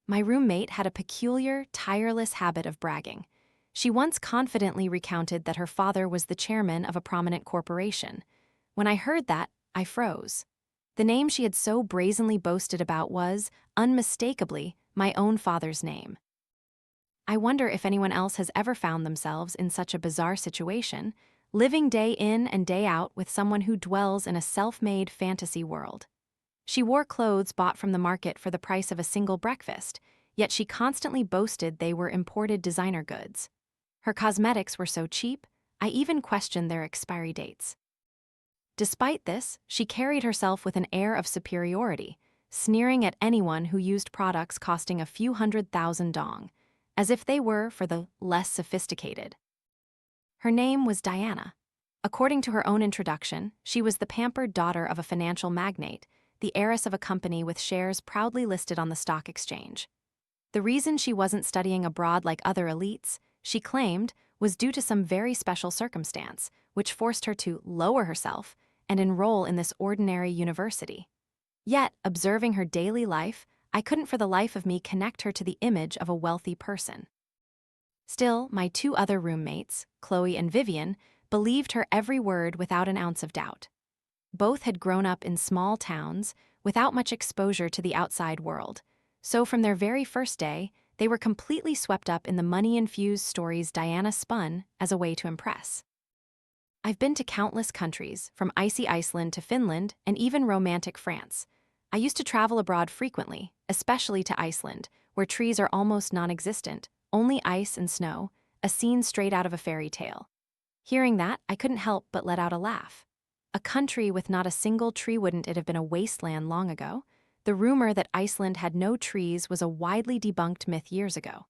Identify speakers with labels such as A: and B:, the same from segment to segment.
A: My roommate had a peculiar, tireless habit of bragging. She once confidently recounted that her father was the chairman of a prominent corporation. When I heard that, I froze. The name she had so brazenly boasted about was, unmistakably, my own father's name. I wonder if anyone else has ever found themselves in such a bizarre situation, living day in and day out with someone who dwells in a self-made fantasy world. She wore clothes bought from the market for the price of a single breakfast, yet she constantly boasted they were imported designer goods. Her cosmetics were so cheap, I even questioned their expiry dates. Despite this, she carried herself with an air of superiority, sneering at anyone who used products costing a few $100,000, as if they were for the less sophisticated. Her name was Diana. According to her own introduction, she was the pampered daughter of a financial magnate, the heiress of a company with shares proudly listed on the stock exchange. The reason she wasn't studying abroad like other elites, she claimed, was due to some very special circumstance, which forced her to lower herself and enroll in this ordinary university. Yet, observing her daily life, I couldn't for the life of me connect her to the image of a wealthy person. Still, my two other roommates, Chloe and Vivian, believed her every word without an ounce of doubt. Both had grown up in small towns, without much exposure to the outside world, so from their very first day, they were completely swept up in the money-infused stories Diana spun as a way to impress. I've been to countless countries, from icy Iceland to Finland and even romantic France. I used to travel abroad frequently, especially to Iceland, where trees are almost non-existent, only ice and snow, a scene straight out of a fairy tale. Hearing that, I couldn't help but let out a laugh. A country with not a single tree, wouldn't it have been a wasteland long ago? The rumor that Iceland had no trees was a widely debunked myth years ago.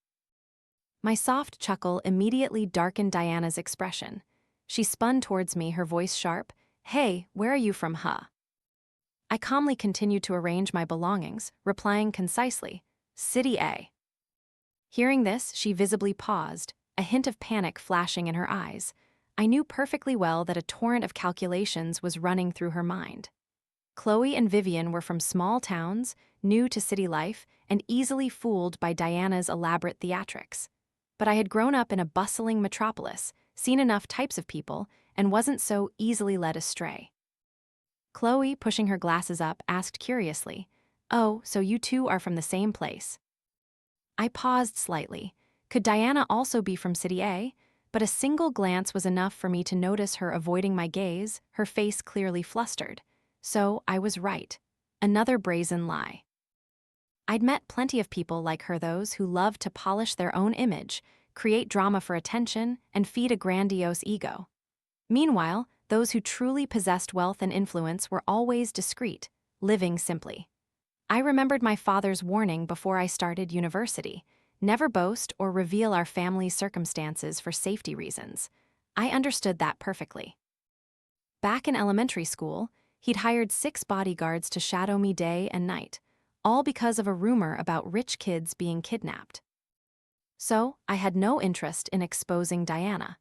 A: My soft chuckle immediately darkened Diana's expression. She spun towards me, her voice sharp. "Hey, where are you from, huh?" I calmly continued to arrange my belongings, replying concisely, "City A." Hearing this, she visibly paused, a hint of panic flashing in her eyes. I knew perfectly well that a torrent of calculations was running through her mind. Chloe and Vivian were from small towns, new to city life, and easily fooled by Diana's elaborate theatrics. But I had grown up in a bustling metropolis, seen enough types of people, and wasn't so easily led astray. Chloe, pushing her glasses up, asked curiously, "Oh, so you two are from the same place?" I paused slightly. Could Diana also be from City A? But a single glance was enough for me to notice her avoiding my gaze, her face clearly flustered. So I was right. Another brazen lie. I'd met plenty of people like her, those who loved to polish their own image, create drama for attention, and feed a grandiose ego. Meanwhile, those who truly possessed wealth and influence were always discreet, living simply. I remembered my father's warning before I started university: never boast or reveal our family's circumstances for safety reasons. I understood that perfectly. Back in elementary school, he'd hired 6 bodyguards to shadow me day and night, all because of a rumor about rich kids being kidnapped. So, I had no interest in exposing Diana.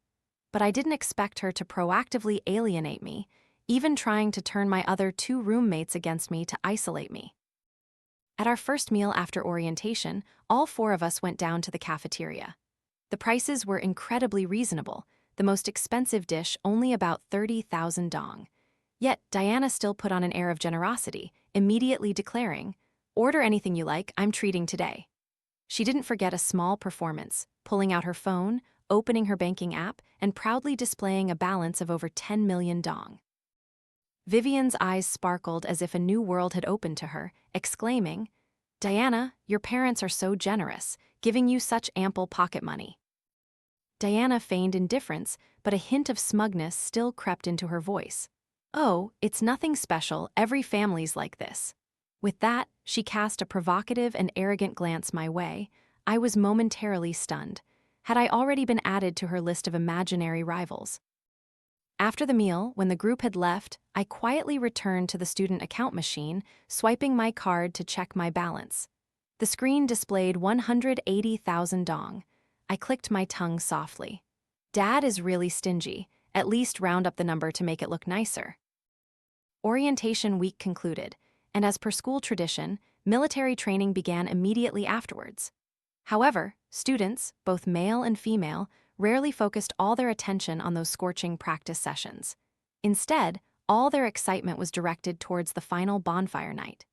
A: But I didn't expect her to proactively alienate me, even trying to turn my other 2 roommates against me to isolate me. At our first meal after orientation, all 4 of us went down to the cafeteria. The prices were incredibly reasonable, the most expensive dish only about 30,000 dong. Yet Diana still put on an air of generosity, immediately declaring, "Order anything you like, I'm treating today." She didn't forget a small performance, pulling out her phone, opening her banking app, and proudly displaying a balance of over 10 million dong. Vivian's eyes sparkled as if a new world had opened to her, exclaiming, "Diana, your parents are so generous, giving you such ample pocket money." Diana feigned indifference, but a hint of smugness still crept into her voice. "Oh, it's nothing special, every family's like this." With that, she cast a provocative and arrogant glance my way. I was momentarily stunned. Had I already been added to her list of imaginary rivals? After the meal, when the group had left, I quietly returned to the student account machine, swiping my card to check my balance. The screen displayed 180,000 dong. I clicked my tongue softly. Dad is really stingy. At least round up the number to make it look nicer. Orientation week concluded, and as per school tradition, Military training began immediately afterwards. However, students, both male and female, rarely focused all their attention on those scorching practice sessions. Instead, all their excitement was directed towards the final bonfire night.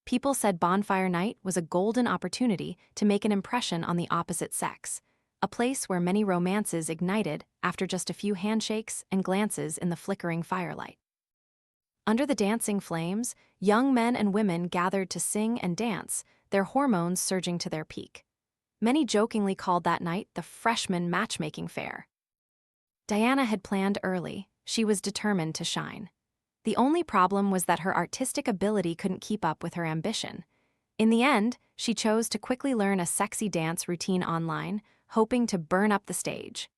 A: People said bonfire night was a golden opportunity to make an impression on the opposite sex, a place where many romances ignited after just a few handshakes and glances in the flickering firelight. Under the dancing flames, young men and women gathered to sing and dance, their hormones surging to their peak. Many jokingly called that night the freshman matchmaking fair. Diana had planned early. She was determined to shine. The only problem was that her artistic ability couldn't keep up with her ambition. In the end, she chose to quickly learn a sexy dance routine online, hoping to burn up the stage.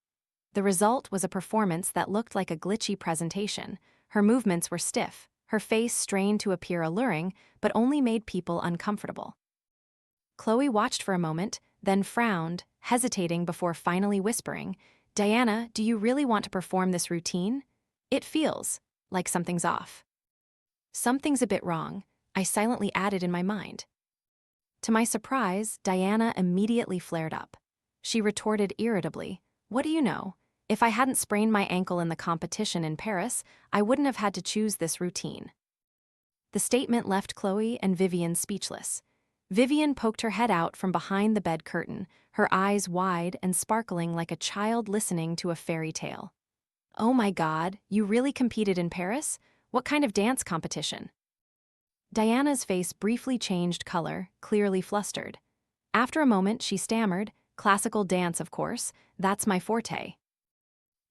A: The result was a performance that looked like a glitchy presentation. Her movements were stiff, her face strained to appear alluring, but only made people uncomfortable. Chloe watched for a moment, then frowned, hesitating before finally whispering, "Diana, do you really want to perform this routine? It feels like something's off." "Something's a bit wrong," I silently added in my mind. To my surprise, Diana immediately flared up. She retorted irritably, "What do you know? If I hadn't sprained my ankle in the competition in Paris, I wouldn't have had to choose this routine." The statement left Chloe and Vivian speechless. Vivian poked her head out from behind the bed curtain, her eyes wide and sparkling like a child listening to a fairy tale. "Oh my God, you really competed in Paris? What kind of dance competition?" Diana's face briefly changed color, clearly flustered. After a moment, she stammered, "Classical dance, of course. That's my forte."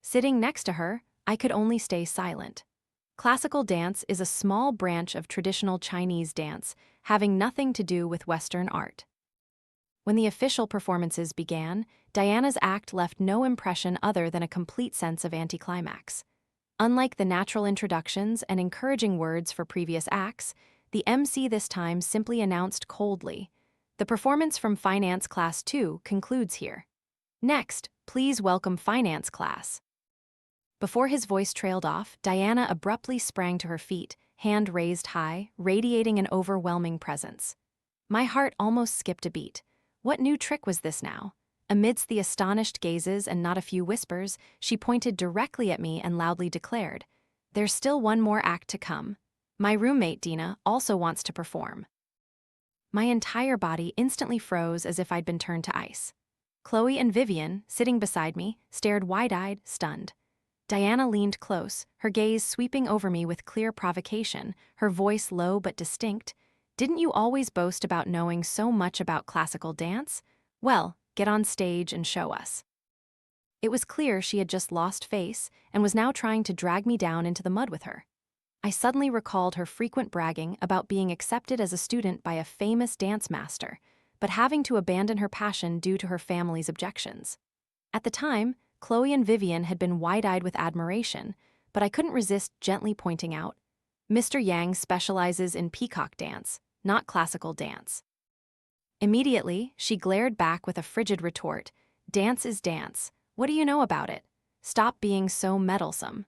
A: Sitting next to her, I could only stay silent. Classical dance is a small branch of traditional Chinese dance, having nothing to do with Western art. When the official performances began, Diana's act left no impression other than a complete sense of anticlimax. Unlike the natural introductions and encouraging words for previous acts, the MC this time simply announced coldly, "The performance from Finance Class 2 concludes here. Next, please welcome Finance Class." Before his voice trailed off, Diana abruptly sprang to her feet, hand raised high, radiating an overwhelming presence. My heart almost skipped a beat. What new trick was this now? Amidst the astonished gazes and not a few whispers, she pointed directly at me and loudly declared, "There's still one more act to come. My roommate, Dina, also wants to perform." My entire body instantly froze as if I'd been turned to ice. Chloe and Vivian, sitting beside me, stared wide-eyed, stunned. Diana leaned close, her gaze sweeping over me with clear provocation, her voice low but distinct. "Didn't you always boast about knowing so much about classical dance? Well, get on stage and show us." It was clear she had just lost face and was now trying to drag me down into the mud with her. I suddenly recalled her frequent bragging about being accepted as a student by a famous dance master, but having to abandon her passion due to her family's objections. At the time, Chloe and Vivian had been wide-eyed with admiration, but I couldn't resist gently pointing out, "Mr. Yang specializes in peacock dance, not classical dance." Immediately, she glared back with a frigid retort, "Dance is dance. What do you know about it? Stop being so meddlesome."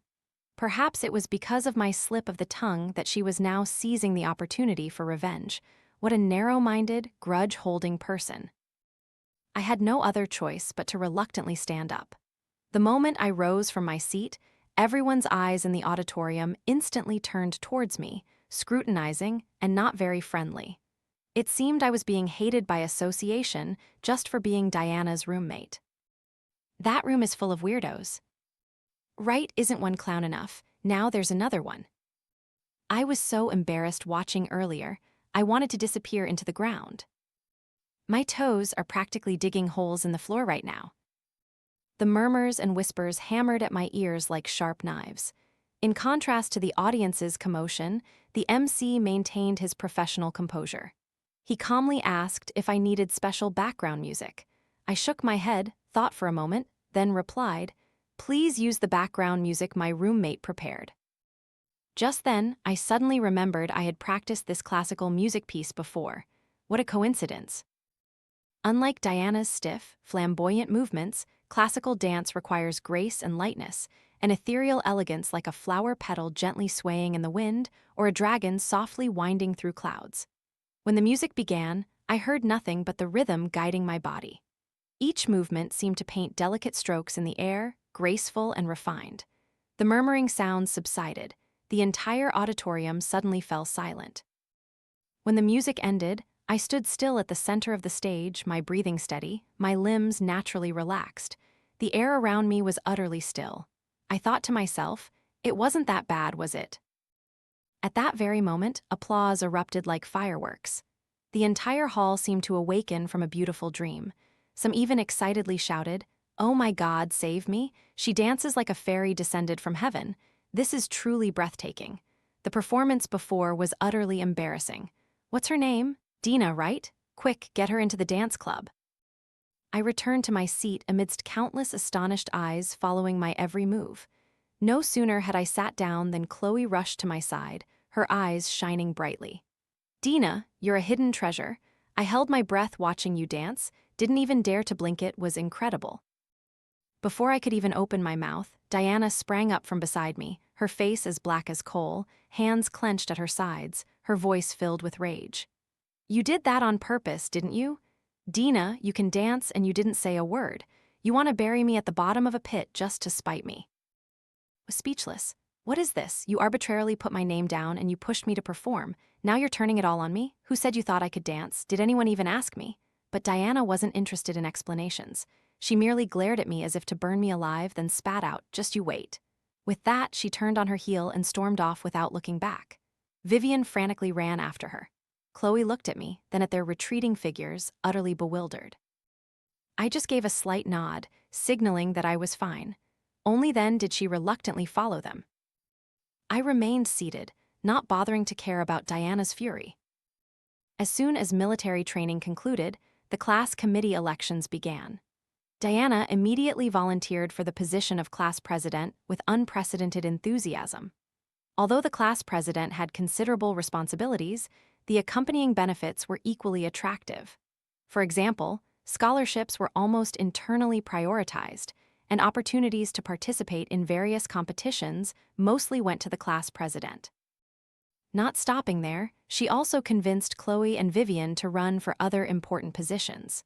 A: Perhaps it was because of my slip of the tongue that she was now seizing the opportunity for revenge. What a narrow-minded, grudge-holding person. I had no other choice but to reluctantly stand up. The moment I rose from my seat, everyone's eyes in the auditorium instantly turned towards me, scrutinizing and not very friendly. It seemed I was being hated by association just for being Diana's roommate. "That room is full of weirdos. Right, isn't one clown enough? Now there's another one." I was so embarrassed watching earlier, I wanted to disappear into the ground. My toes are practically digging holes in the floor right now. The murmurs and whispers hammered at my ears like sharp knives. In contrast to the audience's commotion, the MC maintained his professional composure. He calmly asked if I needed special background music. I shook my head, thought for a moment, then replied, "Please use the background music my roommate prepared." Just then, I suddenly remembered I had practiced this classical music piece before. What a coincidence. Unlike Diana's stiff, flamboyant movements, classical dance requires grace and lightness, an ethereal elegance like a flower petal gently swaying in the wind or a dragon softly winding through clouds. When the music began, I heard nothing but the rhythm guiding my body. Each movement seemed to paint delicate strokes in the air, graceful and refined. The murmuring sounds subsided. The entire auditorium suddenly fell silent. When the music ended, I stood still at the center of the stage, my breathing steady, my limbs naturally relaxed. The air around me was utterly still. I thought to myself, it wasn't that bad, was it? At that very moment, applause erupted like fireworks. The entire hall seemed to awaken from a beautiful dream. Some even excitedly shouted, "Oh my God, save me! She dances like a fairy descended from heaven. This is truly breathtaking." The performance before was utterly embarrassing. "What's her name? Dina, right? Quick, get her into the dance club." I returned to my seat amidst countless astonished eyes following my every move. No sooner had I sat down than Chloe rushed to my side, her eyes shining brightly. "Dina, you're a hidden treasure. I held my breath watching you dance, didn't even dare to blink, it was incredible." Before I could even open my mouth, Diana sprang up from beside me, her face as black as coal, hands clenched at her sides, her voice filled with rage. "You did that on purpose, didn't you? Dina, you can dance and you didn't say a word. You want to bury me at the bottom of a pit just to spite me." I was speechless. "What is this? You arbitrarily put my name down and you pushed me to perform. Now you're turning it all on me? Who said you thought I could dance? Did anyone even ask me?" But Diana wasn't interested in explanations. She merely glared at me as if to burn me alive, then spat out, "Just you wait." With that, she turned on her heel and stormed off without looking back. Vivian frantically ran after her. Chloe looked at me, then at their retreating figures, utterly bewildered. I just gave a slight nod, signaling that I was fine. Only then did she reluctantly follow them. I remained seated, not bothering to care about Diana's fury. As soon as military training concluded, the class committee elections began. Diana immediately volunteered for the position of class president with unprecedented enthusiasm. Although the class president had considerable responsibilities, the accompanying benefits were equally attractive. For example, scholarships were almost internally prioritized, and opportunities to participate in various competitions mostly went to the class president. Not stopping there, she also convinced Chloe and Vivian to run for other important positions.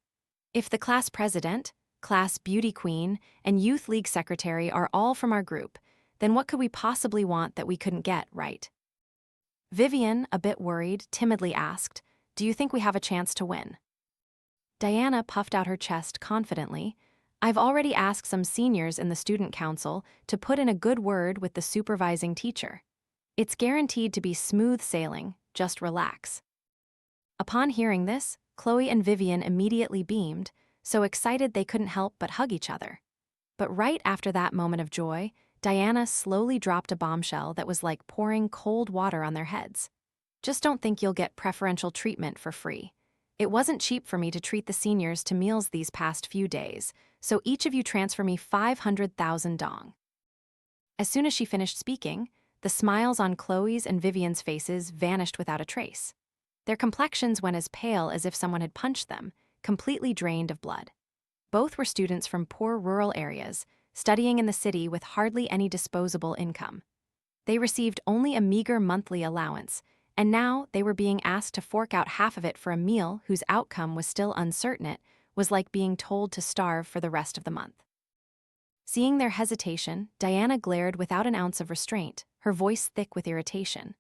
A: If the class president, class beauty queen, and youth league secretary are all from our group, then what could we possibly want that we couldn't get, right? Vivian, a bit worried, timidly asked, "Do you think we have a chance to win?" Diana puffed out her chest confidently. "I've already asked some seniors in the student council to put in a good word with the supervising teacher. It's guaranteed to be smooth sailing, just relax." Upon hearing this, Chloe and Vivian immediately beamed, so excited they couldn't help but hug each other. But right after that moment of joy, Diana slowly dropped a bombshell that was like pouring cold water on their heads. "Just don't think you'll get preferential treatment for free. It wasn't cheap for me to treat the seniors to meals these past few days, so each of you transfer me 500,000 dong." As soon as she finished speaking, the smiles on Chloe's and Vivian's faces vanished without a trace. Their complexions went as pale as if someone had punched them, completely drained of blood. Both were students from poor rural areas, studying in the city with hardly any disposable income. They received only a meager monthly allowance, and now they were being asked to fork out half of it for a meal whose outcome was still uncertain. It was like being told to starve for the rest of the month. Seeing their hesitation, Diana glared without an ounce of restraint, her voice thick with irritation.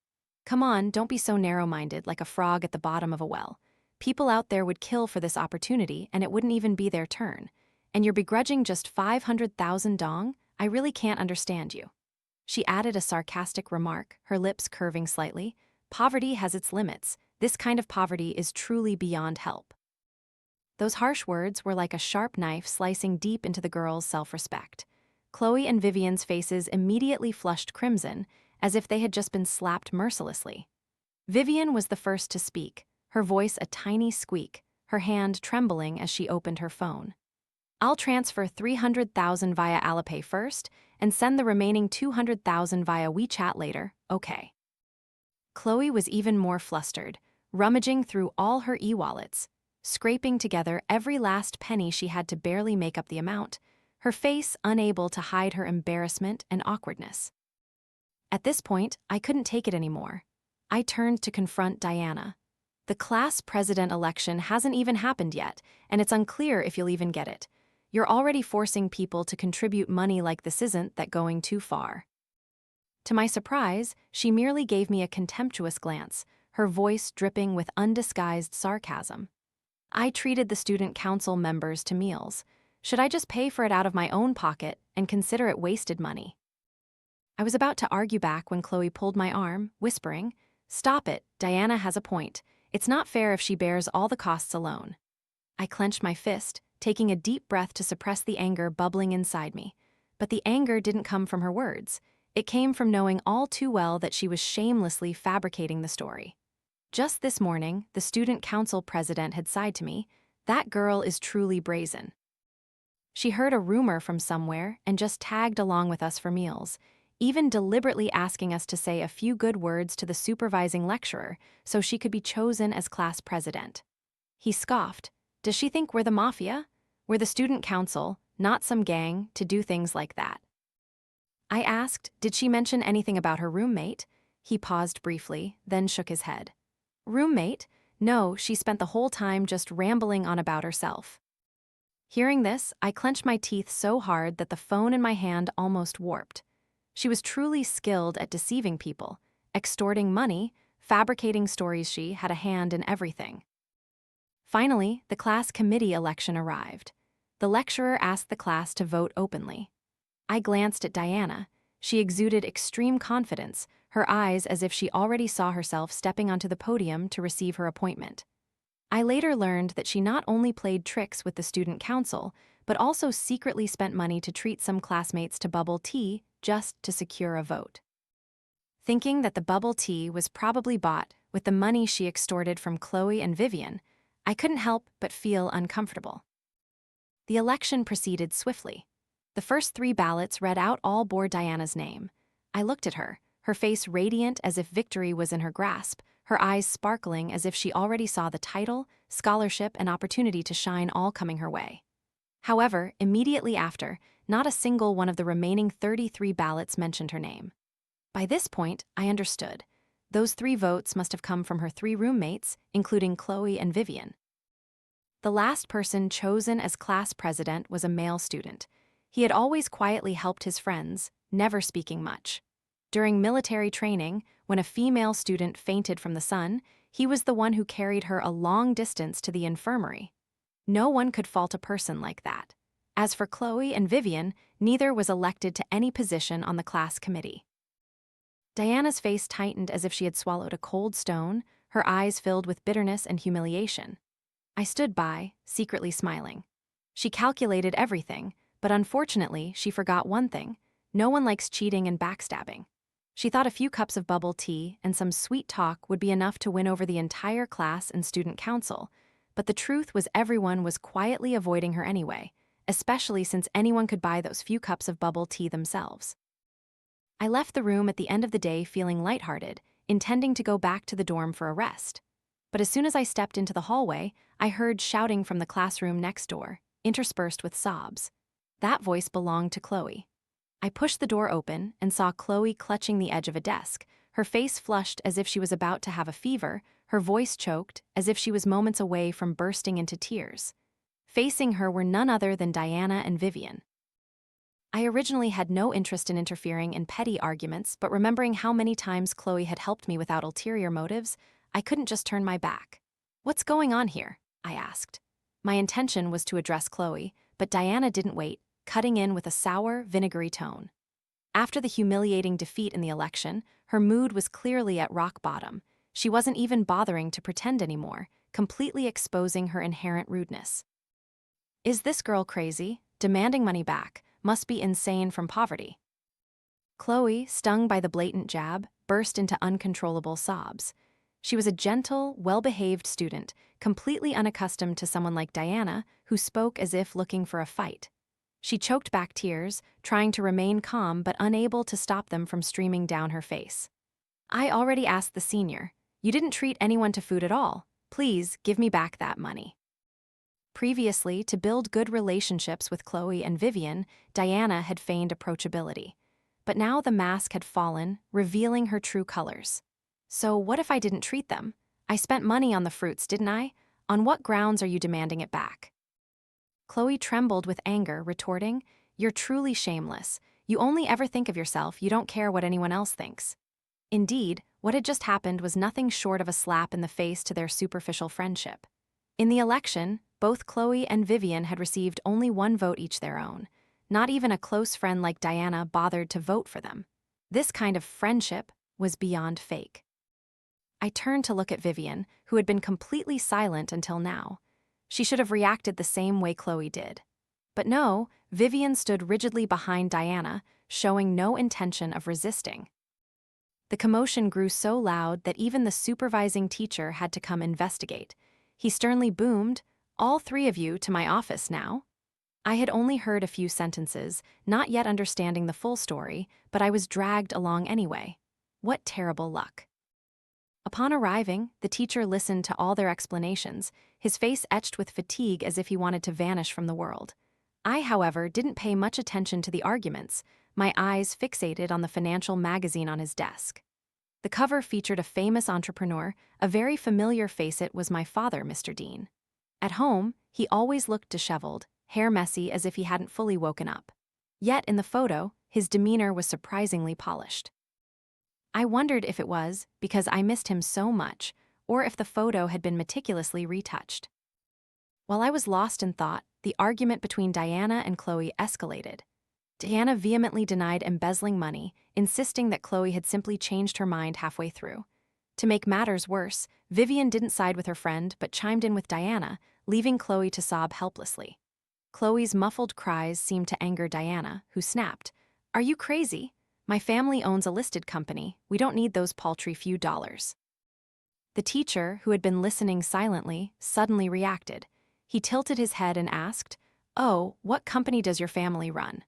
A: "Come on, don't be so narrow-minded like a frog at the bottom of a well. People out there would kill for this opportunity, and it wouldn't even be their turn. And you're begrudging just 500,000 dong? I really can't understand you." She added a sarcastic remark, her lips curving slightly. "Poverty has its limits. This kind of poverty is truly beyond help." Those harsh words were like a sharp knife slicing deep into the girls' self-respect. Chloe and Vivian's faces immediately flushed crimson, as if they had just been slapped mercilessly. Vivian was the first to speak, her voice a tiny squeak, her hand trembling as she opened her phone. "I'll transfer 300,000 via Alipay first, and send the remaining 200,000 via WeChat later, okay?" Chloe was even more flustered, rummaging through all her e-wallets, scraping together every last penny she had to barely make up the amount, her face unable to hide her embarrassment and awkwardness. At this point, I couldn't take it anymore. I turned to confront Diana. The class president election hasn't even happened yet, and it's unclear if you'll even get it. You're already forcing people to contribute money like this isn't that going too far. To my surprise, she merely gave me a contemptuous glance, her voice dripping with undisguised sarcasm. I treated the student council members to meals. Should I just pay for it out of my own pocket and consider it wasted money? I was about to argue back when Chloe pulled my arm, whispering, "Stop it, Diana has a point. It's not fair if she bears all the costs alone." I clenched my fist, taking a deep breath to suppress the anger bubbling inside me. But the anger didn't come from her words. It came from knowing all too well that she was shamelessly fabricating the story. Just this morning, the student council president had sighed to me, "That girl is truly brazen." She heard a rumor from somewhere and just tagged along with us for meals, even deliberately asking us to say a few good words to the supervising lecturer so she could be chosen as class president. He scoffed. "Does she think we're the mafia? We're the student council, not some gang, to do things like that." I asked, "Did she mention anything about her roommate?" He paused briefly, then shook his head. "Roommate? No, she spent the whole time just rambling on about herself." Hearing this, I clenched my teeth so hard that the phone in my hand almost warped. She was truly skilled at deceiving people, extorting money, fabricating stories. She had a hand in everything. Finally, the class committee election arrived. The lecturer asked the class to vote openly. I glanced at Diana. She exuded extreme confidence, her eyes as if she already saw herself stepping onto the podium to receive her appointment. I later learned that she not only played tricks with the student council, but also secretly spent money to treat some classmates to bubble tea just to secure a vote. Thinking that the bubble tea was probably bought with the money she extorted from Chloe and Vivian, I couldn't help but feel uncomfortable. The election proceeded swiftly. The first 3 ballots read out all bore Diana's name. I looked at her, her face radiant as if victory was in her grasp, her eyes sparkling as if she already saw the title, scholarship, and opportunity to shine all coming her way. However, immediately after, not a single one of the remaining 33 ballots mentioned her name. By this point, I understood. Those 3 votes must have come from her 3 roommates, including Chloe and Vivian. The last person chosen as class president was a male student. He had always quietly helped his friends, never speaking much. During military training, when a female student fainted from the sun, he was the one who carried her a long distance to the infirmary. No one could fault a person like that. As for Chloe and Vivian, neither was elected to any position on the class committee. Diana's face tightened as if she had swallowed a cold stone, her eyes filled with bitterness and humiliation. I stood by, secretly smiling. She calculated everything, but unfortunately, she forgot one thing. No one likes cheating and backstabbing. She thought a few cups of bubble tea and some sweet talk would be enough to win over the entire class and student council, but the truth was everyone was quietly avoiding her anyway, especially since anyone could buy those few cups of bubble tea themselves. I left the room at the end of the day feeling lighthearted, intending to go back to the dorm for a rest. But as soon as I stepped into the hallway, I heard shouting from the classroom next door, interspersed with sobs. That voice belonged to Chloe. I pushed the door open and saw Chloe clutching the edge of a desk, her face flushed as if she was about to have a fever, her voice choked as if she was moments away from bursting into tears. Facing her were none other than Diana and Vivian. I originally had no interest in interfering in petty arguments, but remembering how many times Chloe had helped me without ulterior motives, I couldn't just turn my back. "What's going on here?" I asked. My intention was to address Chloe, but Diana didn't wait, cutting in with a sour, vinegary tone. After the humiliating defeat in the election, her mood was clearly at rock bottom. She wasn't even bothering to pretend anymore, completely exposing her inherent rudeness. "Is this girl crazy? Demanding money back. Must be insane from poverty." Chloe, stung by the blatant jab, burst into uncontrollable sobs. She was a gentle, well-behaved student, completely unaccustomed to someone like Diana, who spoke as if looking for a fight. She choked back tears, trying to remain calm but unable to stop them from streaming down her face. "I already asked the senior. You didn't treat anyone to food at all. Please give me back that money." Previously, to build good relationships with Chloe and Vivian, Diana had feigned approachability. But now the mask had fallen, revealing her true colors. So what if I didn't treat them? I spent money on the fruits, didn't I? On what grounds are you demanding it back? Chloe trembled with anger, retorting, "You're truly shameless. You only ever think of yourself, you don't care what anyone else thinks." Indeed, what had just happened was nothing short of a slap in the face to their superficial friendship. In the election, both Chloe and Vivian had received only one vote each their own. Not even a close friend like Diana bothered to vote for them. This kind of friendship was beyond fake. I turned to look at Vivian, who had been completely silent until now. She should have reacted the same way Chloe did. But no, Vivian stood rigidly behind Diana, showing no intention of resisting. The commotion grew so loud that even the supervising teacher had to come investigate. He sternly boomed, "All three of you to my office now." I had only heard a few sentences, not yet understanding the full story, but I was dragged along anyway. What terrible luck. Upon arriving, the teacher listened to all their explanations, his face etched with fatigue as if he wanted to vanish from the world. I, however, didn't pay much attention to the arguments, my eyes fixated on the financial magazine on his desk. The cover featured a famous entrepreneur, a very familiar face. It was my father, Mr. Dean. At home, he always looked disheveled, hair messy as if he hadn't fully woken up. Yet in the photo, his demeanor was surprisingly polished. I wondered if it was because I missed him so much, or if the photo had been meticulously retouched. While I was lost in thought, the argument between Diana and Chloe escalated. Diana vehemently denied embezzling money, insisting that Chloe had simply changed her mind halfway through. To make matters worse, Vivian didn't side with her friend but chimed in with Diana, leaving Chloe to sob helplessly. Chloe's muffled cries seemed to anger Diana, who snapped, "Are you crazy? My family owns a listed company. We don't need those paltry few dollars." The teacher, who had been listening silently, suddenly reacted. He tilted his head and asked, "Oh, what company does your family run?"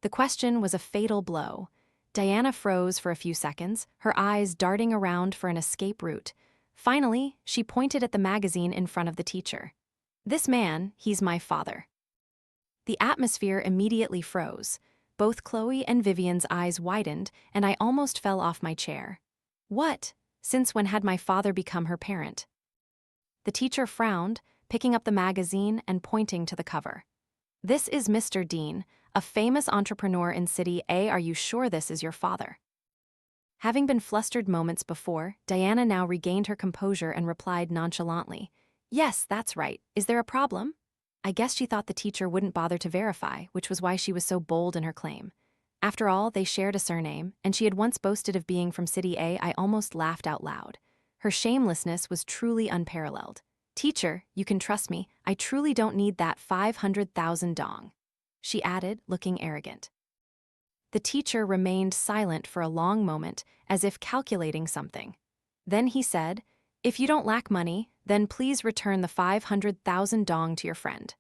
A: The question was a fatal blow. Diana froze for a few seconds, her eyes darting around for an escape route. Finally, she pointed at the magazine in front of the teacher. "This man, he's my father." The atmosphere immediately froze. Both Chloe and Vivian's eyes widened, and I almost fell off my chair. What? Since when had my father become her parent? The teacher frowned, picking up the magazine and pointing to the cover. "This is Mr. Dean, a famous entrepreneur in City A. Are you sure this is your father?" Having been flustered moments before, Diana now regained her composure and replied nonchalantly, "Yes, that's right. Is there a problem?" I guess she thought the teacher wouldn't bother to verify, which was why she was so bold in her claim. After all, they shared a surname, and she had once boasted of being from City A. I almost laughed out loud. Her shamelessness was truly unparalleled. "Teacher, you can trust me, I truly don't need that 500,000 dong," she added, looking arrogant. The teacher remained silent for a long moment, as if calculating something. Then he said, "If you don't lack money, then please return the 500,000 dong to your friend."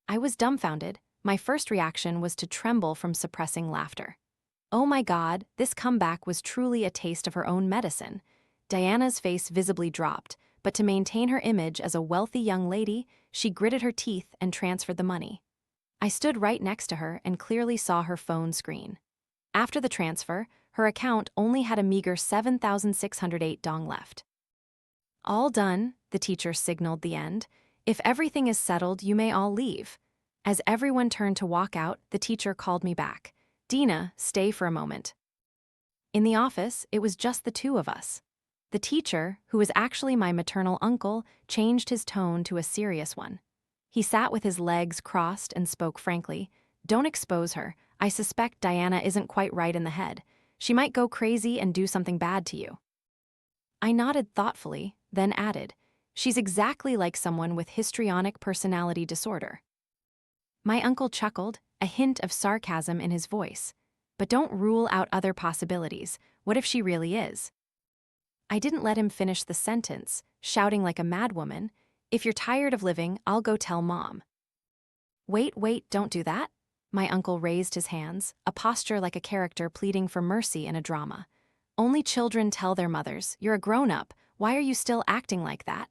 A: I was dumbfounded. My first reaction was to tremble from suppressing laughter. Oh my God, this comeback was truly a taste of her own medicine. Diana's face visibly dropped, but to maintain her image as a wealthy young lady, she gritted her teeth and transferred the money. I stood right next to her and clearly saw her phone screen. After the transfer, her account only had a meager 7,608 dong left. "All done," the teacher signaled the end. "If everything is settled, you may all leave." As everyone turned to walk out, the teacher called me back. "Dina, stay for a moment." In the office, it was just the two of us. The teacher, who was actually my maternal uncle, changed his tone to a serious one. He sat with his legs crossed and spoke frankly. "Don't expose her. I suspect Diana isn't quite right in the head. She might go crazy and do something bad to you." I nodded thoughtfully, then added, "She's exactly like someone with histrionic personality disorder." My uncle chuckled, a hint of sarcasm in his voice. "But don't rule out other possibilities. What if she really is?" I didn't let him finish the sentence, shouting like a madwoman, "If you're tired of living, I'll go tell Mom." Wait, don't do that." My uncle raised his hands, a posture like a character pleading for mercy in a drama. "Only children tell their mothers, you're a grown-up, why are you still acting like that?"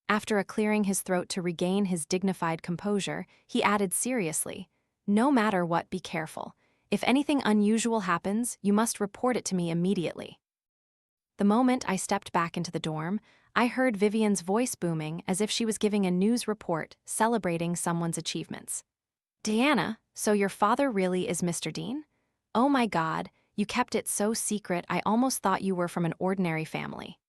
A: After clearing his throat to regain his dignified composure, he added seriously, "No matter what, be careful. If anything unusual happens, you must report it to me immediately." The moment I stepped back into the dorm, I heard Vivian's voice booming as if she was giving a news report celebrating someone's achievements. Diana, so your father really is Mr. Dean? Oh my God, you kept it so secret I almost thought you were from an ordinary family.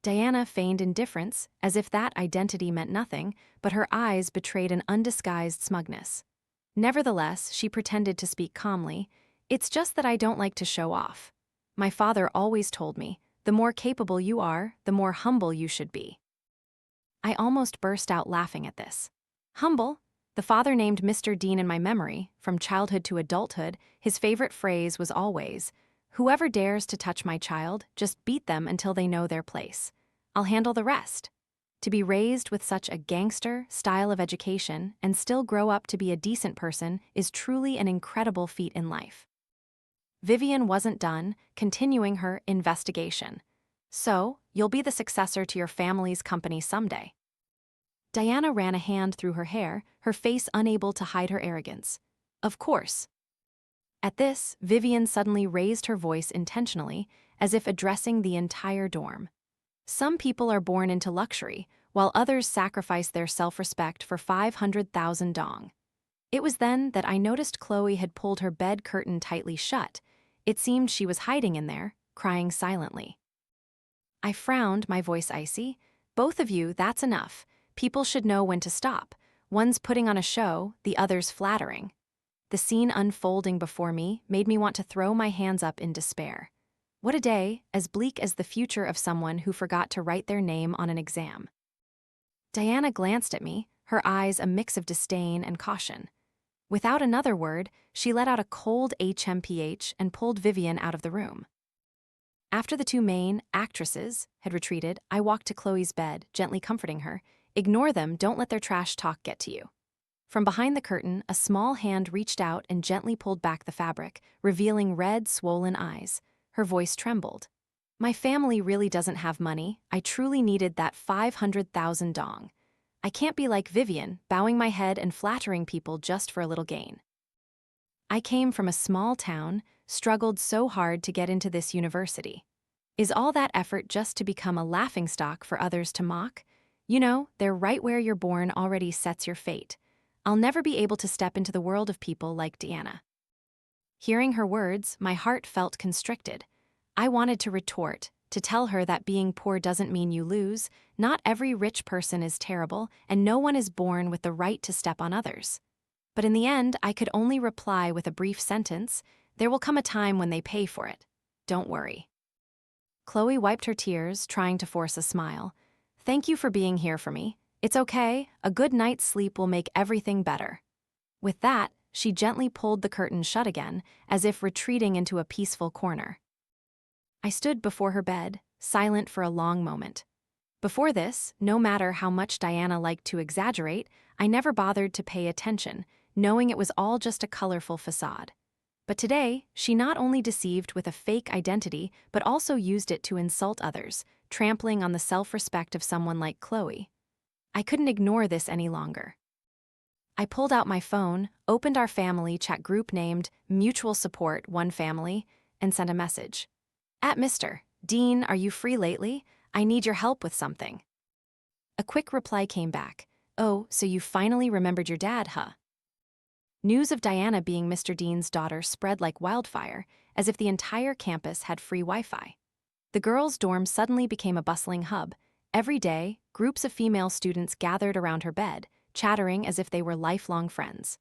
A: Diana feigned indifference, as if that identity meant nothing, but her eyes betrayed an undisguised smugness. Nevertheless, she pretended to speak calmly. It's just that I don't like to show off. My father always told me, the more capable you are, the more humble you should be. I almost burst out laughing at this. Humble? The father named Mr. Dean in my memory, from childhood to adulthood, his favorite phrase was always, "Whoever dares to touch my child, just beat them until they know their place. I'll handle the rest." To be raised with such a gangster style of education and still grow up to be a decent person is truly an incredible feat in life. Vivian wasn't done, continuing her investigation. So, you'll be the successor to your family's company someday. Diana ran a hand through her hair, her face unable to hide her arrogance. Of course. At this, Vivian suddenly raised her voice intentionally, as if addressing the entire dorm. Some people are born into luxury, while others sacrifice their self-respect for 500,000 dong. It was then that I noticed Chloe had pulled her bed curtain tightly shut. It seemed she was hiding in there, crying silently. I frowned, my voice icy. Both of you, that's enough. People should know when to stop. One's putting on a show, the other's flattering. The scene unfolding before me made me want to throw my hands up in despair. What a day, as bleak as the future of someone who forgot to write their name on an exam. Diana glanced at me, her eyes a mix of disdain and caution. Without another word, she let out a cold HMPH and pulled Vivian out of the room. After the two main actresses had retreated, I walked to Chloe's bed, gently comforting her. Ignore them, don't let their trash talk get to you. From behind the curtain, a small hand reached out and gently pulled back the fabric, revealing red, swollen eyes. Her voice trembled. My family really doesn't have money. I truly needed that 500,000 dong. I can't be like Vivian, bowing my head and flattering people just for a little gain. I came from a small town, struggled so hard to get into this university. Is all that effort just to become a laughingstock for others to mock? You know, they're right where you're born already sets your fate. I'll never be able to step into the world of people like Diana. Hearing her words, my heart felt constricted. I wanted to retort, to tell her that being poor doesn't mean you lose, not every rich person is terrible, and no one is born with the right to step on others. But in the end, I could only reply with a brief sentence, there will come a time when they pay for it. Don't worry. Chloe wiped her tears, trying to force a smile. Thank you for being here for me. It's okay, a good night's sleep will make everything better. With that, she gently pulled the curtain shut again, as if retreating into a peaceful corner. I stood before her bed, silent for a long moment. Before this, no matter how much Diana liked to exaggerate, I never bothered to pay attention, knowing it was all just a colorful facade. But today, she not only deceived with a fake identity, but also used it to insult others, trampling on the self-respect of someone like Chloe. I couldn't ignore this any longer. I pulled out my phone, opened our family chat group named Mutual Support One Family, and sent a message. At Mr. Dean, are you free lately? I need your help with something. A quick reply came back. Oh, so you finally remembered your dad, huh? News of Diana being Mr. Dean's daughter spread like wildfire, as if the entire campus had free Wi-Fi. The girls' dorm suddenly became a bustling hub. Every day, groups of female students gathered around her bed, chattering as if they were lifelong friends.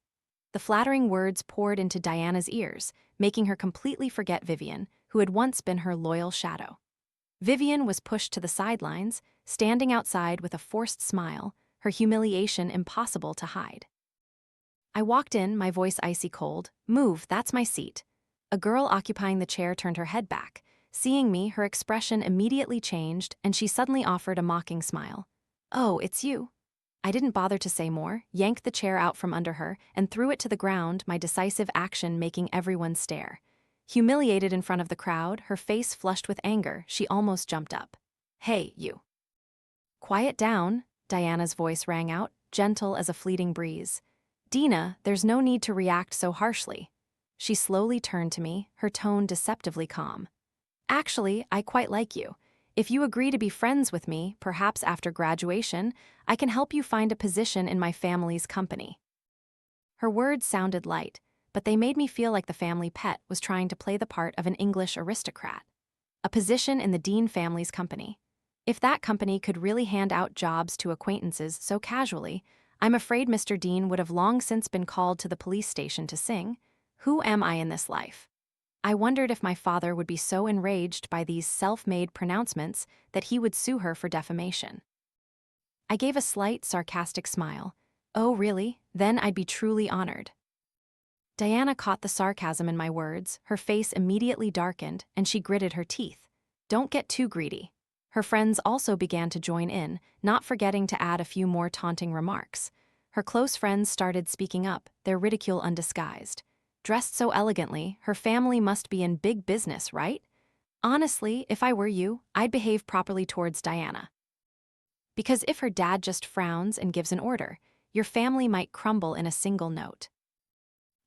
A: The flattering words poured into Diana's ears, making her completely forget Vivian, who had once been her loyal shadow. Vivian was pushed to the sidelines, standing outside with a forced smile, her humiliation impossible to hide. I walked in, my voice icy cold. Move, that's my seat. A girl occupying the chair turned her head back. Seeing me, her expression immediately changed, and she suddenly offered a mocking smile. Oh, it's you. I didn't bother to say more, yanked the chair out from under her, and threw it to the ground, my decisive action making everyone stare. Humiliated in front of the crowd, her face flushed with anger, she almost jumped up. Hey, you. Quiet down, Diana's voice rang out, gentle as a fleeting breeze. Dina, there's no need to react so harshly. She slowly turned to me, her tone deceptively calm. Actually, I quite like you. If you agree to be friends with me, perhaps after graduation, I can help you find a position in my family's company." Her words sounded light, but they made me feel like the family pet was trying to play the part of an English aristocrat. A position in the Dean family's company. If that company could really hand out jobs to acquaintances so casually, I'm afraid Mr. Dean would have long since been called to the police station to sing, "Who am I in this life?" I wondered if my father would be so enraged by these self-made pronouncements that he would sue her for defamation. I gave a slight, sarcastic smile. "Oh, really? Then I'd be truly honored." Diana caught the sarcasm in my words, her face immediately darkened, and she gritted her teeth. "Don't get too greedy." Her friends also began to join in, not forgetting to add a few more taunting remarks. Her close friends started speaking up, their ridicule undisguised. Dressed so elegantly, her family must be in big business, right? Honestly, if I were you, I'd behave properly towards Diana. Because if her dad just frowns and gives an order, your family might crumble in a single note.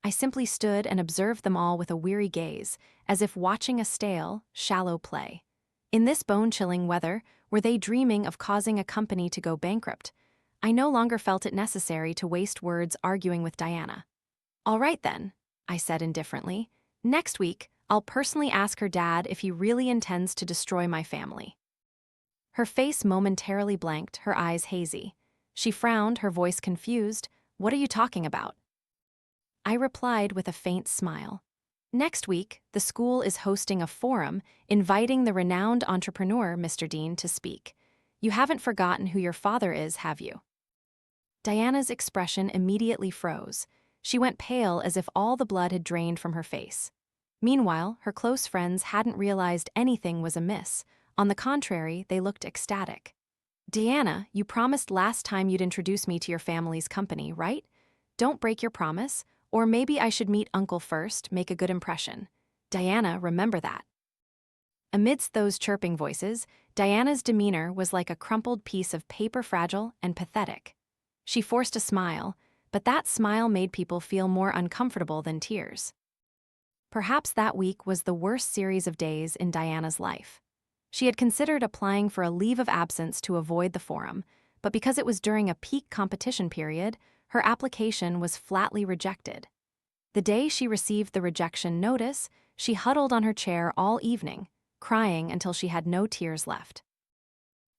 A: I simply stood and observed them all with a weary gaze, as if watching a stale, shallow play. In this bone-chilling weather, were they dreaming of causing a company to go bankrupt? I no longer felt it necessary to waste words arguing with Diana. "All right then," I said indifferently. "Next week, I'll personally ask her dad if he really intends to destroy my family." Her face momentarily blanked, her eyes hazy. She frowned, her voice confused. "What are you talking about?" I replied with a faint smile. "Next week, the school is hosting a forum inviting the renowned entrepreneur, Mr. Dean, to speak. You haven't forgotten who your father is, have you?" Diana's expression immediately froze. She went pale as if all the blood had drained from her face. Meanwhile, her close friends hadn't realized anything was amiss. On the contrary, they looked ecstatic. "Diana, you promised last time you'd introduce me to your family's company, right? Don't break your promise, or maybe I should meet Uncle first, make a good impression. Diana, remember that." Amidst those chirping voices, Diana's demeanor was like a crumpled piece of paper, fragile and pathetic. She forced a smile, but that smile made people feel more uncomfortable than tears. Perhaps that week was the worst series of days in Diana's life. She had considered applying for a leave of absence to avoid the forum, but because it was during a peak competition period, her application was flatly rejected. The day she received the rejection notice, she huddled on her chair all evening, crying until she had no tears left.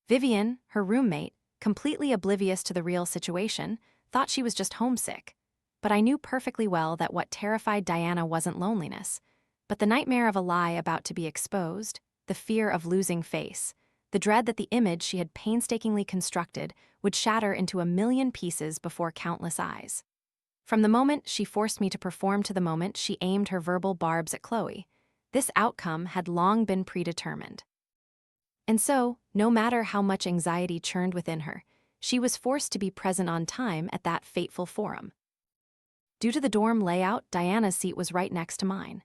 A: Vivian, her roommate, completely oblivious to the real situation, thought she was just homesick. But I knew perfectly well that what terrified Diana wasn't loneliness, but the nightmare of a lie about to be exposed, the fear of losing face, the dread that the image she had painstakingly constructed would shatter into a million pieces before countless eyes. From the moment she forced me to perform to the moment she aimed her verbal barbs at Chloe, this outcome had long been predetermined. And so, no matter how much anxiety churned within her, she was forced to be present on time at that fateful forum. Due to the dorm layout, Diana's seat was right next to mine.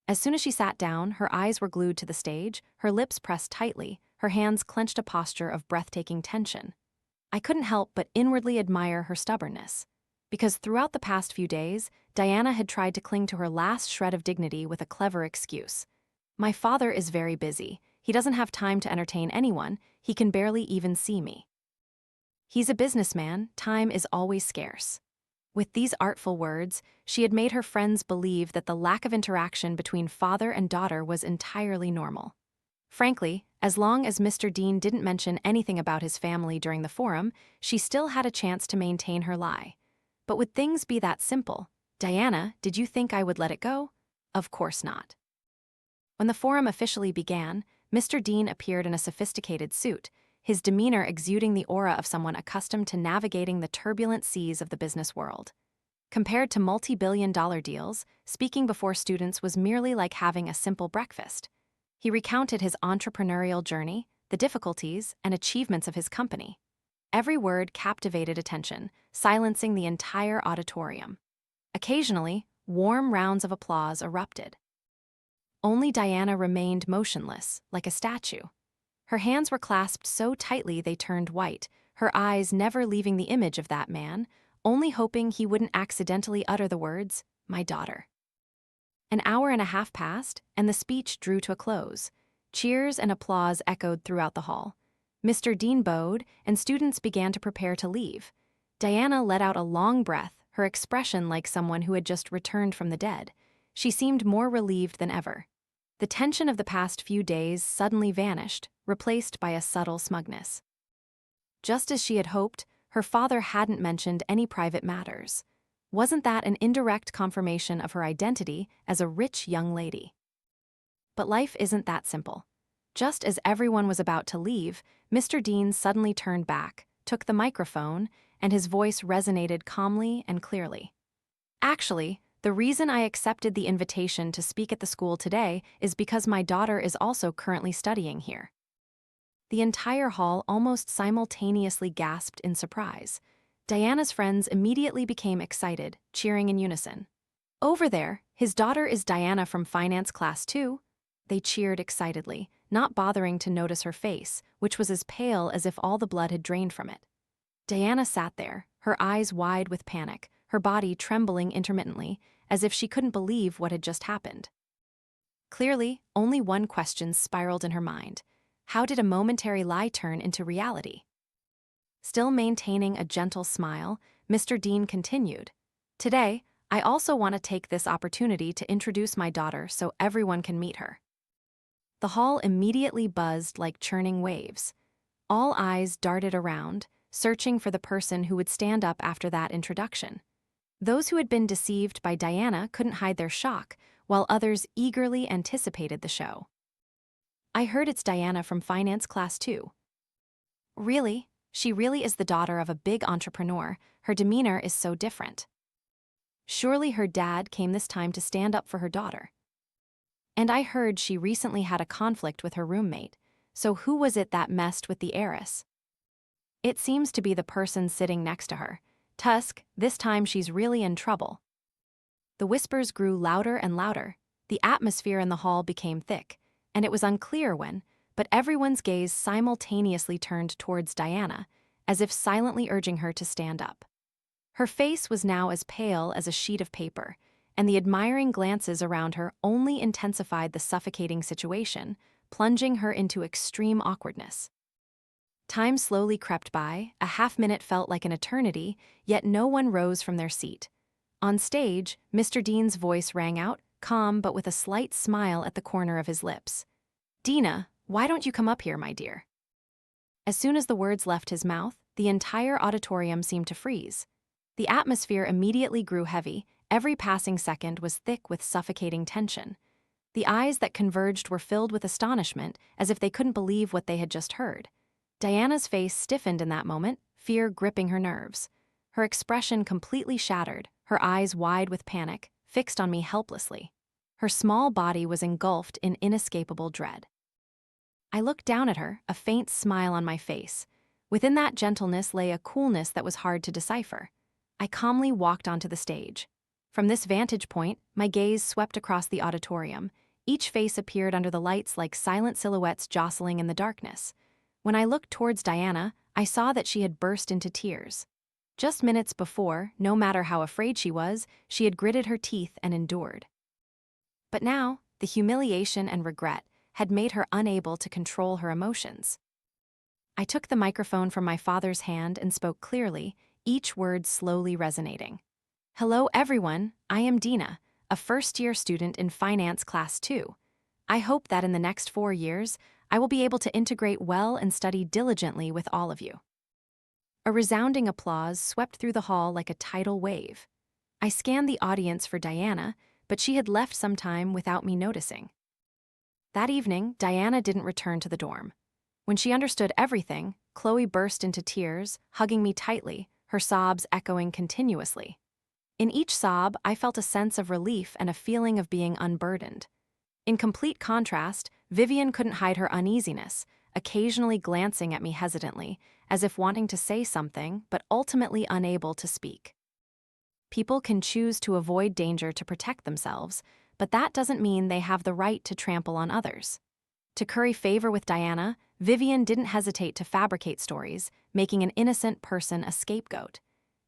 A: As soon as she sat down, her eyes were glued to the stage, her lips pressed tightly, her hands clenched a posture of breathtaking tension. I couldn't help but inwardly admire her stubbornness. Because throughout the past few days, Diana had tried to cling to her last shred of dignity with a clever excuse. "My father is very busy. He doesn't have time to entertain anyone. He can barely even see me. He's a businessman. Time is always scarce." With these artful words, she had made her friends believe that the lack of interaction between father and daughter was entirely normal. Frankly, as long as Mr. Dean didn't mention anything about his family during the forum, she still had a chance to maintain her lie. But would things be that simple? "Diana, did you think I would let it go?" Of course not. When the forum officially began, Mr. Dean appeared in a sophisticated suit, his demeanor exuding the aura of someone accustomed to navigating the turbulent seas of the business world. Compared to multi-billion-dollar deals, speaking before students was merely like having a simple breakfast. He recounted his entrepreneurial journey, the difficulties and achievements of his company. Every word captivated attention, silencing the entire auditorium. Occasionally, warm rounds of applause erupted. Only Diana remained motionless, like a statue. Her hands were clasped so tightly they turned white, her eyes never leaving the image of that man, only hoping he wouldn't accidentally utter the words, "My daughter." An hour and a half passed, and the speech drew to a close. Cheers and applause echoed throughout the hall. Mr. Dean bowed, and students began to prepare to leave. Diana let out a long breath, her expression like someone who had just returned from the dead. She seemed more relieved than ever. The tension of the past few days suddenly vanished, replaced by a subtle smugness. Just as she had hoped, her father hadn't mentioned any private matters. Wasn't that an indirect confirmation of her identity as a rich young lady? But life isn't that simple. Just as everyone was about to leave, Mr. Dean suddenly turned back, took the microphone, and his voice resonated calmly and clearly. Actually, the reason I accepted the invitation to speak at the school today is because my daughter is also currently studying here. The entire hall almost simultaneously gasped in surprise. Diana's friends immediately became excited, cheering in unison. "Over there, his daughter is Diana from finance class too." They cheered excitedly, not bothering to notice her face, which was as pale as if all the blood had drained from it. Diana sat there, her eyes wide with panic, her body trembling intermittently, as if she couldn't believe what had just happened. Clearly, only one question spiraled in her mind. How did a momentary lie turn into reality? Still maintaining a gentle smile, Mr. Dean continued, "Today, I also want to take this opportunity to introduce my daughter so everyone can meet her." The hall immediately buzzed like churning waves. All eyes darted around, searching for the person who would stand up after that introduction. Those who had been deceived by Diana couldn't hide their shock, while others eagerly anticipated the show. "I heard it's Diana from finance class too." "Really? She really is the daughter of a big entrepreneur. Her demeanor is so different." "Surely her dad came this time to stand up for her daughter." "And I heard she recently had a conflict with her roommate. So who was it that messed with the heiress?" "It seems to be the person sitting next to her. Tusk, this time she's really in trouble." The whispers grew louder and louder. The atmosphere in the hall became thick, and it was unclear when, but everyone's gaze simultaneously turned towards Diana, as if silently urging her to stand up. Her face was now as pale as a sheet of paper, and the admiring glances around her only intensified the suffocating situation, plunging her into extreme awkwardness. Time slowly crept by, a half-minute felt like an eternity, yet no one rose from their seat. On stage, Mr. Dean's voice rang out, calm but with a slight smile at the corner of his lips. "Dina, why don't you come up here, my dear?" As soon as the words left his mouth, the entire auditorium seemed to freeze. The atmosphere immediately grew heavy, every passing second was thick with suffocating tension. The eyes that converged were filled with astonishment, as if they couldn't believe what they had just heard. Diana's face stiffened in that moment, fear gripping her nerves. Her expression completely shattered, her eyes wide with panic, fixed on me helplessly. Her small body was engulfed in inescapable dread. I looked down at her, a faint smile on my face. Within that gentleness lay a coolness that was hard to decipher. I calmly walked onto the stage. From this vantage point, my gaze swept across the auditorium. Each face appeared under the lights like silent silhouettes jostling in the darkness. When I looked towards Diana, I saw that she had burst into tears. Just minutes before, no matter how afraid she was, she had gritted her teeth and endured. But now, the humiliation and regret had made her unable to control her emotions. I took the microphone from my father's hand and spoke clearly, each word slowly resonating. "Hello everyone, I am Dina, a first-year student in finance class 2. I hope that in the next 4 years, I will be able to integrate well and study diligently with all of you." A resounding applause swept through the hall like a tidal wave. I scanned the audience for Diana, but she had left some time without me noticing. That evening, Diana didn't return to the dorm. When she understood everything, Chloe burst into tears, hugging me tightly, her sobs echoing continuously. In each sob, I felt a sense of relief and a feeling of being unburdened. In complete contrast, Vivian couldn't hide her uneasiness, occasionally glancing at me hesitantly, as if wanting to say something, but ultimately unable to speak. People can choose to avoid danger to protect themselves, but that doesn't mean they have the right to trample on others. To curry favor with Diana, Vivian didn't hesitate to fabricate stories, making an innocent person a scapegoat.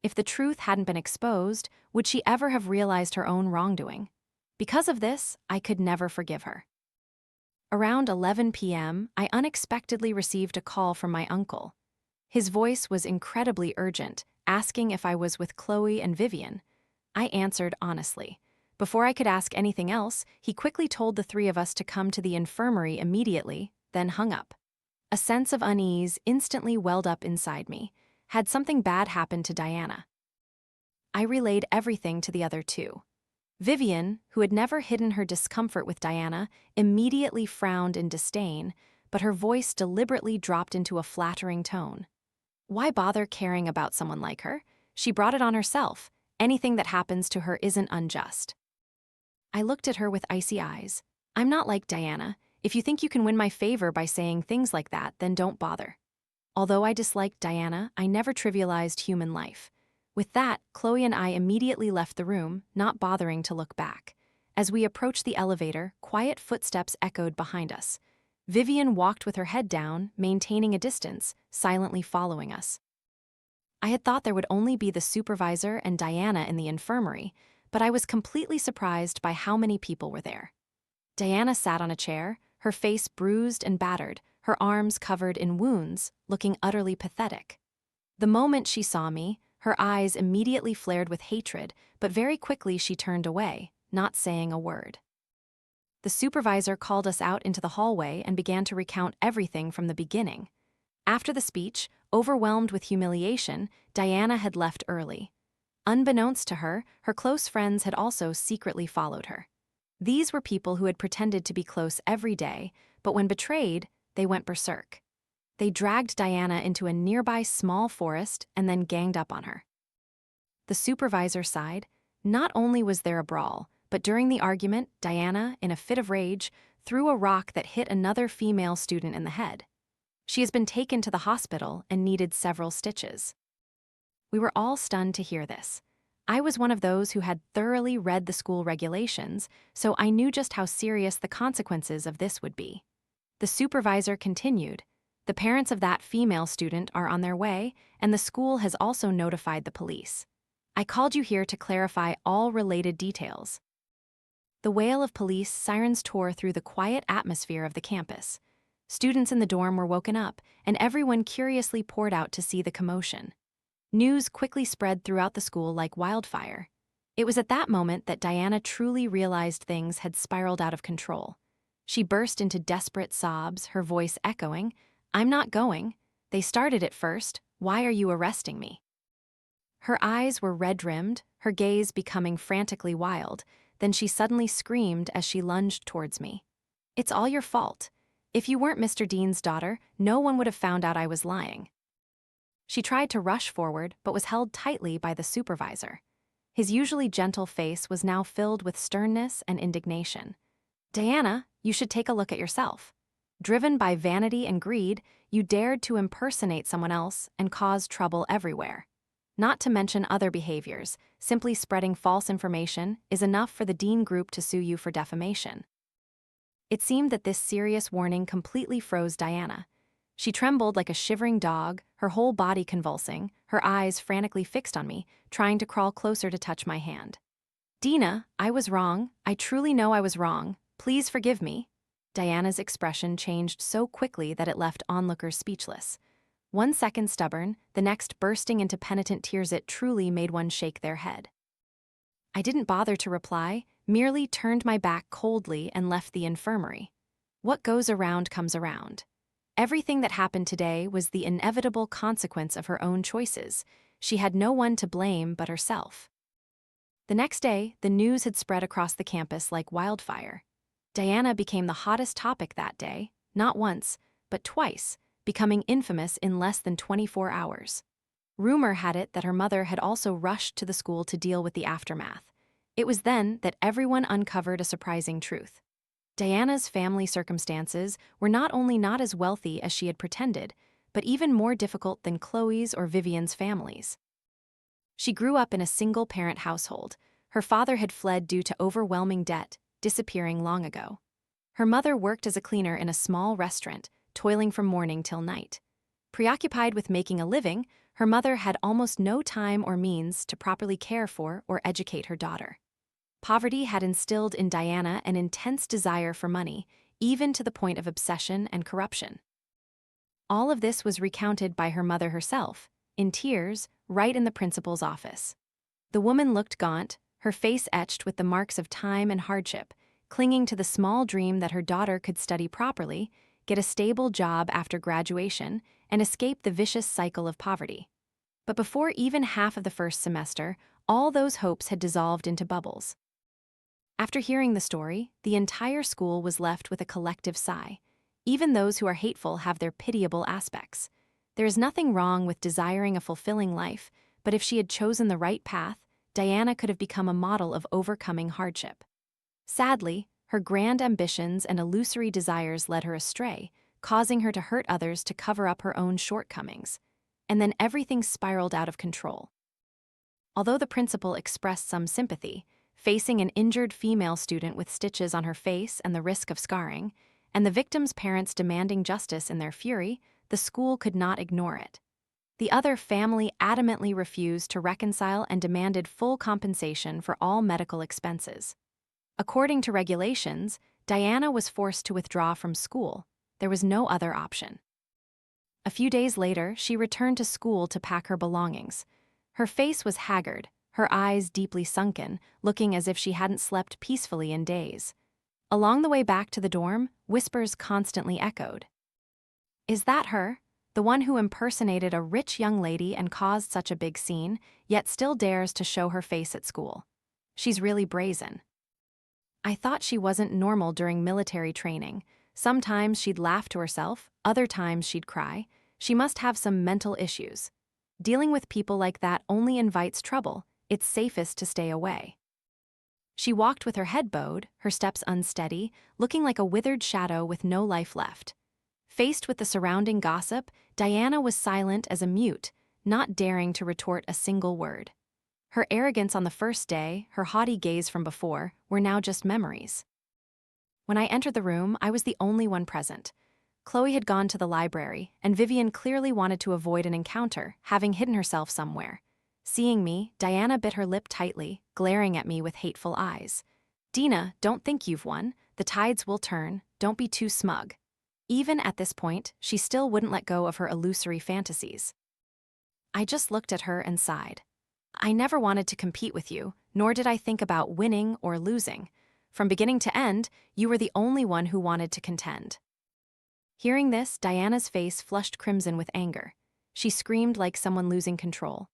A: If the truth hadn't been exposed, would she ever have realized her own wrongdoing? Because of this, I could never forgive her. Around 11 p.m., I unexpectedly received a call from my uncle. His voice was incredibly urgent, asking if I was with Chloe and Vivian. I answered honestly. Before I could ask anything else, he quickly told the three of us to come to the infirmary immediately, then hung up. A sense of unease instantly welled up inside me. Had something bad happened to Diana? I relayed everything to the other two. Vivian, who had never hidden her discomfort with Diana, immediately frowned in disdain, but her voice deliberately dropped into a flattering tone. Why bother caring about someone like her? She brought it on herself. Anything that happens to her isn't unjust. I looked at her with icy eyes. I'm not like Diana. If you think you can win my favor by saying things like that, then don't bother. Although I disliked Diana, I never trivialized human life. With that, Chloe and I immediately left the room, not bothering to look back. As we approached the elevator, quiet footsteps echoed behind us. Vivian walked with her head down, maintaining a distance, silently following us. I had thought there would only be the supervisor and Diana in the infirmary, but I was completely surprised by how many people were there. Diana sat on a chair, her face bruised and battered, her arms covered in wounds, looking utterly pathetic. The moment she saw me, her eyes immediately flared with hatred, but very quickly she turned away, not saying a word. The supervisor called us out into the hallway and began to recount everything from the beginning. After the speech, overwhelmed with humiliation, Diana had left early. Unbeknownst to her, her close friends had also secretly followed her. These were people who had pretended to be close every day, but when betrayed, they went berserk. They dragged Diana into a nearby small forest and then ganged up on her. The supervisor sighed. Not only was there a brawl, but during the argument, Diana, in a fit of rage, threw a rock that hit another female student in the head. She has been taken to the hospital and needed several stitches. We were all stunned to hear this. I was one of those who had thoroughly read the school regulations, so I knew just how serious the consequences of this would be. The supervisor continued, "The parents of that female student are on their way, and the school has also notified the police. I called you here to clarify all related details." The wail of police sirens tore through the quiet atmosphere of the campus. Students in the dorm were woken up, and everyone curiously poured out to see the commotion. News quickly spread throughout the school like wildfire. It was at that moment that Diana truly realized things had spiraled out of control. She burst into desperate sobs, her voice echoing, "I'm not going. They started it first. Why are you arresting me?" Her eyes were red-rimmed, her gaze becoming frantically wild. Then she suddenly screamed as she lunged towards me. "It's all your fault. If you weren't Mr. Dean's daughter, no one would have found out I was lying." She tried to rush forward, but was held tightly by the supervisor. His usually gentle face was now filled with sternness and indignation. "Diana, you should take a look at yourself. Driven by vanity and greed, you dared to impersonate someone else and cause trouble everywhere. Not to mention other behaviors, simply spreading false information is enough for the Dean Group to sue you for defamation." It seemed that this serious warning completely froze Diana. She trembled like a shivering dog, her whole body convulsing, her eyes frantically fixed on me, trying to crawl closer to touch my hand. "Dina, I was wrong. I truly know I was wrong. Please forgive me." Diana's expression changed so quickly that it left onlookers speechless. 1 second stubborn, the next bursting into penitent tears. It truly made one shake their head. I didn't bother to reply, merely turned my back coldly and left the infirmary. What goes around comes around. Everything that happened today was the inevitable consequence of her own choices. She had no one to blame but herself. The next day, the news had spread across the campus like wildfire. Diana became the hottest topic that day, not once, but twice, becoming infamous in less than 24 hours. Rumor had it that her mother had also rushed to the school to deal with the aftermath. It was then that everyone uncovered a surprising truth. Diana's family circumstances were not only not as wealthy as she had pretended, but even more difficult than Chloe's or Vivian's families. She grew up in a single-parent household. Her father had fled due to overwhelming debt, disappearing long ago. Her mother worked as a cleaner in a small restaurant, toiling from morning till night. Preoccupied with making a living, her mother had almost no time or means to properly care for or educate her daughter. Poverty had instilled in Diana an intense desire for money, even to the point of obsession and corruption. All of this was recounted by her mother herself, in tears, right in the principal's office. The woman looked gaunt, her face etched with the marks of time and hardship, clinging to the small dream that her daughter could study properly, get a stable job after graduation, and escape the vicious cycle of poverty. But before even half of the first semester, all those hopes had dissolved into bubbles. After hearing the story, the entire school was left with a collective sigh. Even those who are hateful have their pitiable aspects. There is nothing wrong with desiring a fulfilling life, but if she had chosen the right path, Diana could have become a model of overcoming hardship. Sadly, her grand ambitions and illusory desires led her astray, causing her to hurt others to cover up her own shortcomings. And then everything spiraled out of control. Although the principal expressed some sympathy, facing an injured female student with stitches on her face and the risk of scarring, and the victim's parents demanding justice in their fury, the school could not ignore it. The other family adamantly refused to reconcile and demanded full compensation for all medical expenses. According to regulations, Diana was forced to withdraw from school. There was no other option. A few days later, she returned to school to pack her belongings. Her face was haggard, her eyes deeply sunken, looking as if she hadn't slept peacefully in days. Along the way back to the dorm, whispers constantly echoed. "Is that her? The one who impersonated a rich young lady and caused such a big scene, yet still dares to show her face at school. She's really brazen. I thought she wasn't normal during military training. Sometimes she'd laugh to herself, other times she'd cry. She must have some mental issues. Dealing with people like that only invites trouble. It's safest to stay away." She walked with her head bowed, her steps unsteady, looking like a withered shadow with no life left. Faced with the surrounding gossip, Diana was silent as a mute, not daring to retort a single word. Her arrogance on the first day, her haughty gaze from before, were now just memories. When I entered the room, I was the only one present. Chloe had gone to the library, and Vivian clearly wanted to avoid an encounter, having hidden herself somewhere. Seeing me, Diana bit her lip tightly, glaring at me with hateful eyes. "Dina, don't think you've won. The tides will turn. Don't be too smug." Even at this point, she still wouldn't let go of her illusory fantasies. I just looked at her and sighed. I never wanted to compete with you, nor did I think about winning or losing. From beginning to end, you were the only one who wanted to contend. Hearing this, Diana's face flushed crimson with anger. She screamed like someone losing control.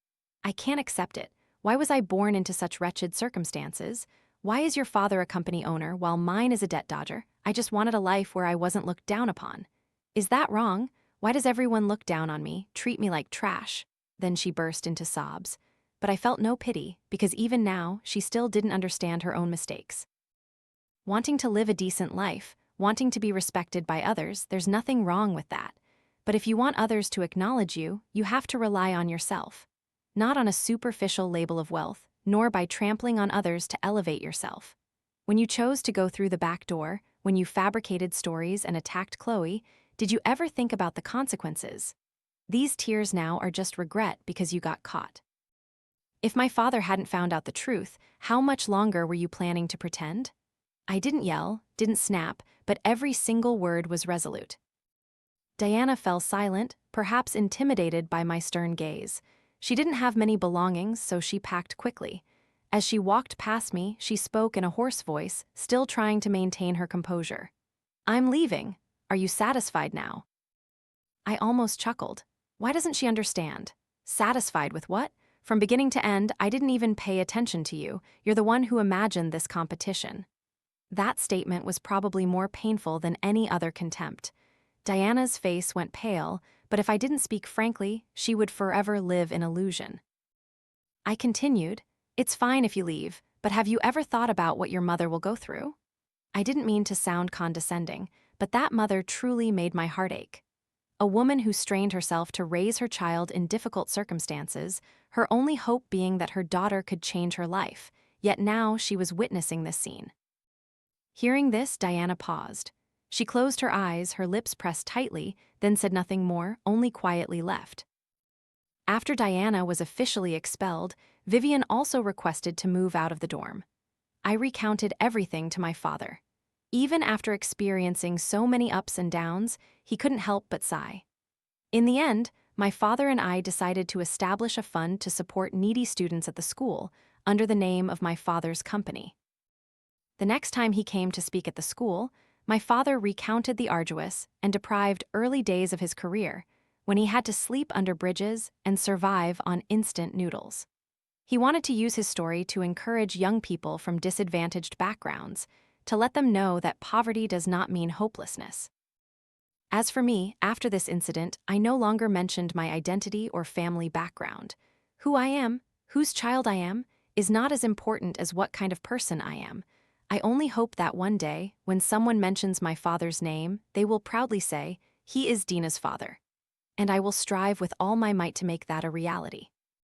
A: "I can't accept it. Why was I born into such wretched circumstances? Why is your father a company owner while mine is a debt dodger? I just wanted a life where I wasn't looked down upon. Is that wrong? Why does everyone look down on me, treat me like trash?" Then she burst into sobs. But I felt no pity, because even now, she still didn't understand her own mistakes. Wanting to live a decent life, wanting to be respected by others, there's nothing wrong with that. But if you want others to acknowledge you, you have to rely on yourself. Not on a superficial label of wealth, nor by trampling on others to elevate yourself. When you chose to go through the back door, when you fabricated stories and attacked Chloe, did you ever think about the consequences? These tears now are just regret because you got caught. If my father hadn't found out the truth, how much longer were you planning to pretend? I didn't yell, didn't snap, but every single word was resolute. Diana fell silent, perhaps intimidated by my stern gaze. She didn't have many belongings, so she packed quickly. As she walked past me, she spoke in a hoarse voice, still trying to maintain her composure. "I'm leaving. Are you satisfied now?" I almost chuckled. Why doesn't she understand? Satisfied with what? From beginning to end, I didn't even pay attention to you. You're the one who imagined this competition. That statement was probably more painful than any other contempt. Diana's face went pale, but if I didn't speak frankly, she would forever live in illusion. I continued, "It's fine if you leave, but have you ever thought about what your mother will go through?" I didn't mean to sound condescending, but that mother truly made my heart ache. A woman who strained herself to raise her child in difficult circumstances, her only hope being that her daughter could change her life, yet now she was witnessing this scene. Hearing this, Diana paused. She closed her eyes, her lips pressed tightly, then said nothing more, only quietly left. After Diana was officially expelled, Vivian also requested to move out of the dorm. I recounted everything to my father. Even after experiencing so many ups and downs, he couldn't help but sigh. In the end, my father and I decided to establish a fund to support needy students at the school under the name of my father's company. The next time he came to speak at the school, my father recounted the arduous and deprived early days of his career when he had to sleep under bridges and survive on instant noodles. He wanted to use his story to encourage young people from disadvantaged backgrounds, to let them know that poverty does not mean hopelessness. As for me, after this incident, I no longer mentioned my identity or family background. Who I am, whose child I am, is not as important as what kind of person I am. I only hope that one day, when someone mentions my father's name, they will proudly say, "He is Dina's father." And I will strive with all my might to make that a reality.